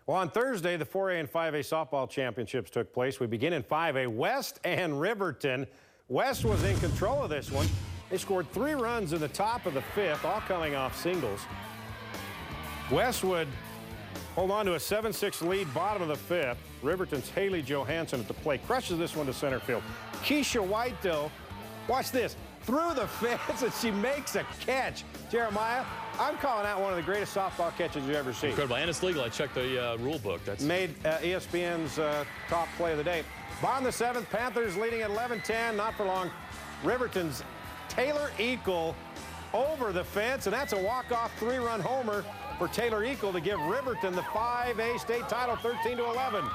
Well, on Thursday, the 4A and 5A softball championships took place. We begin in 5A, West and Riverton. West was in control of this one. They scored 3 runs in the top of the 5th, all coming off singles. West would hold on to a 7-6 lead bottom of the 5th. Riverton's Haley Johansson at the plate crushes this one to center field. Keisha White, though, watch this, through the fence, and she makes a catch. Jeremiah, I'm calling out one of the greatest softball catches you've ever seen. Incredible, and it's legal. I checked the rule book. That's made ESPN's top play of the day. Bottom of the 7th, Panthers leading at 11-10. Not for long. Riverton's Taylor Eagle over the fence, and that's a walk-off 3-run homer for Taylor Eagle to give Riverton the 5A state title, 13-11.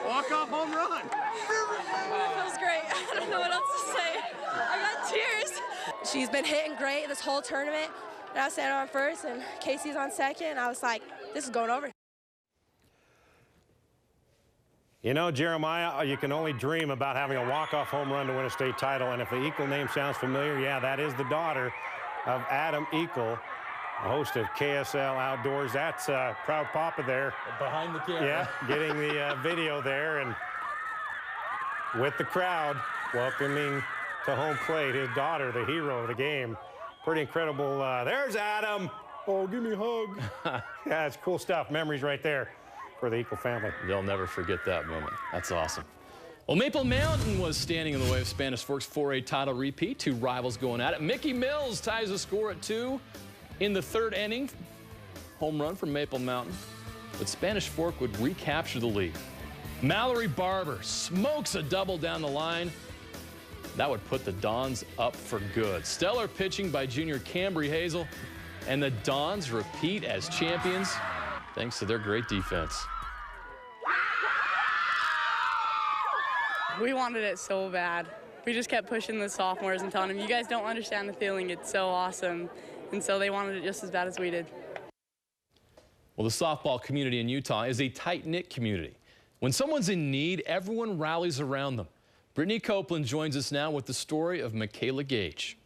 Walk-off home run. That feels great. I don't know what else to say. I got tears. She's been hitting great this whole tournament. And I was standing on first, and Casey's on second. And I was like, this is going over. You know, Jeremiah, you can only dream about having a walk-off home run to win a state title. And if the Eagle name sounds familiar, yeah, that is the daughter of Adam Eagle, a host of KSL Outdoors. That's proud papa there. behind the camera. Yeah, getting the video there and with the crowd welcoming to home plate his daughter, the hero of the game. Pretty incredible. There's Adam. Oh, give me a hug. Yeah, it's cool stuff. Memories right there for the Eagle family. They'll never forget that moment. That's awesome. Well, Maple Mountain was standing in the way of Spanish Fork's 4A title repeat. 2 rivals going at it. Mickey Mills ties the score at 2 in the 3rd inning. Home run from Maple Mountain. But Spanish Fork would recapture the lead. Mallory Barber smokes a double down the line. That would put the Dons up for good. Stellar pitching by junior Cambry Hazel. And the Dons repeat as champions thanks to their great defense. We wanted it so bad. We just kept pushing the sophomores and telling them, you guys don't understand the feeling. It's so awesome. And so they wanted it just as bad as we did. Well, the softball community in Utah is a tight-knit community. When someone's in need, everyone rallies around them. Brittany Copeland joins us now with the story of Michaela Gage.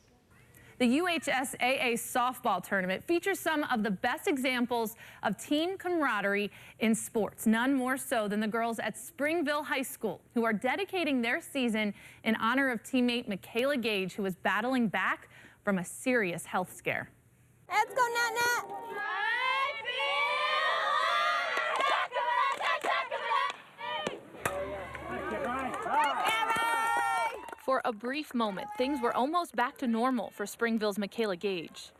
The UHSAA softball tournament features some of the best examples of team camaraderie in sports, none more so than the girls at Springville High School, who are dedicating their season in honor of teammate Michaela Gage, who is battling back from a serious health scare. Let's go, Nat Nat. For a brief moment, things were almost back to normal for Springville's Michaela Gage.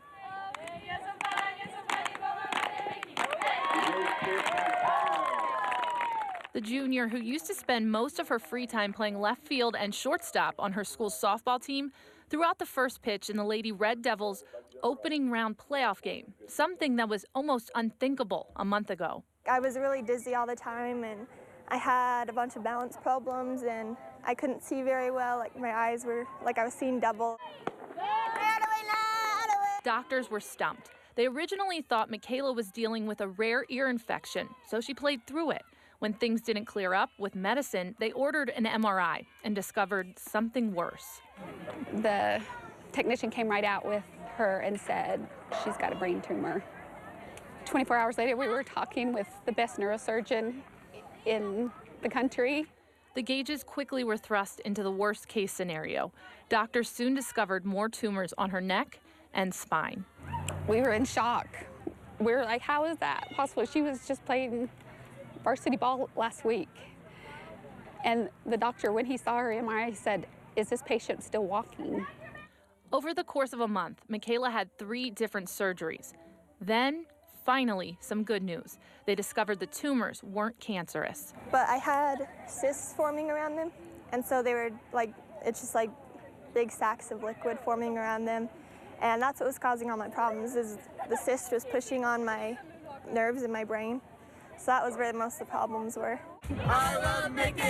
The junior, who used to spend most of her free time playing left field and shortstop on her school's softball team, threw out the first pitch in the Lady Red Devils' opening round playoff game, something that was almost unthinkable a month ago. I was really dizzy all the time, and I had a bunch of balance problems, and I couldn't see very well. Like, my eyes were like I was seeing double. Doctors were stumped. They originally thought Michaela was dealing with a rare ear infection, so she played through it. When things didn't clear up with medicine, they ordered an MRI and discovered something worse. The technician came right out with her and said, she's got a brain tumor. 24 hours later, we were talking with the best neurosurgeon in the country. The Gages quickly were thrust into the worst case scenario. Doctors soon discovered more tumors on her neck and spine. We were in shock. We were like, how is that possible? She was just playing varsity ball last week. And the doctor, when he saw her MRI, said, is this patient still walking? Over the course of a month, Michaela had 3 different surgeries. Then, finally, some good news. They discovered the tumors weren't cancerous. But I had cysts forming around them, and so they were like, it's just like big sacks of liquid forming around them. And that's what was causing all my problems, is the cyst was pushing on my nerves in my brain. So that was where most of the problems were. I love Mickey!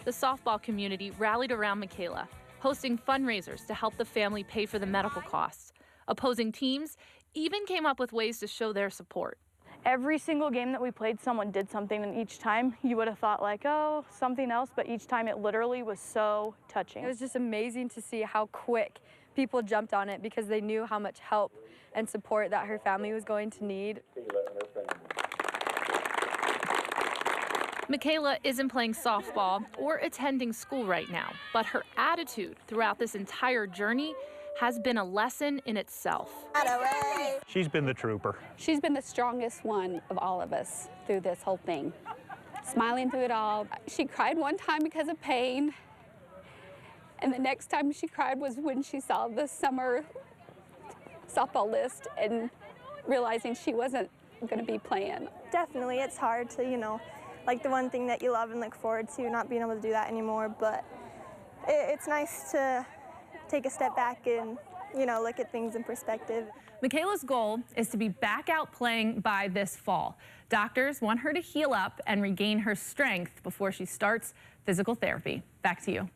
The softball community rallied around Michaela, hosting fundraisers to help the family pay for the medical costs. Opposing teams even came up with ways to show their support. Every single game that we played, someone did something, and each time you would have thought like, oh, something else, but each time it literally was so touching. It was just amazing to see how quick people jumped on it because they knew how much help and support that her family was going to need. Michaela isn't playing softball or attending school right now, but her attitude throughout this entire journey has been a lesson in itself. She's been the trooper. She's been the strongest one of all of us through this whole thing. Smiling through it all. She cried one time because of pain, and the next time she cried was when she saw the summer softball list and realizing she wasn't going to be playing. Definitely, it's hard to, like the one thing that you love and look forward to, not being able to do that anymore, but it's nice to take a step back and, look at things in perspective. Michaela's goal is to be back out playing by this fall. Doctors want her to heal up and regain her strength before she starts physical therapy. Back to you.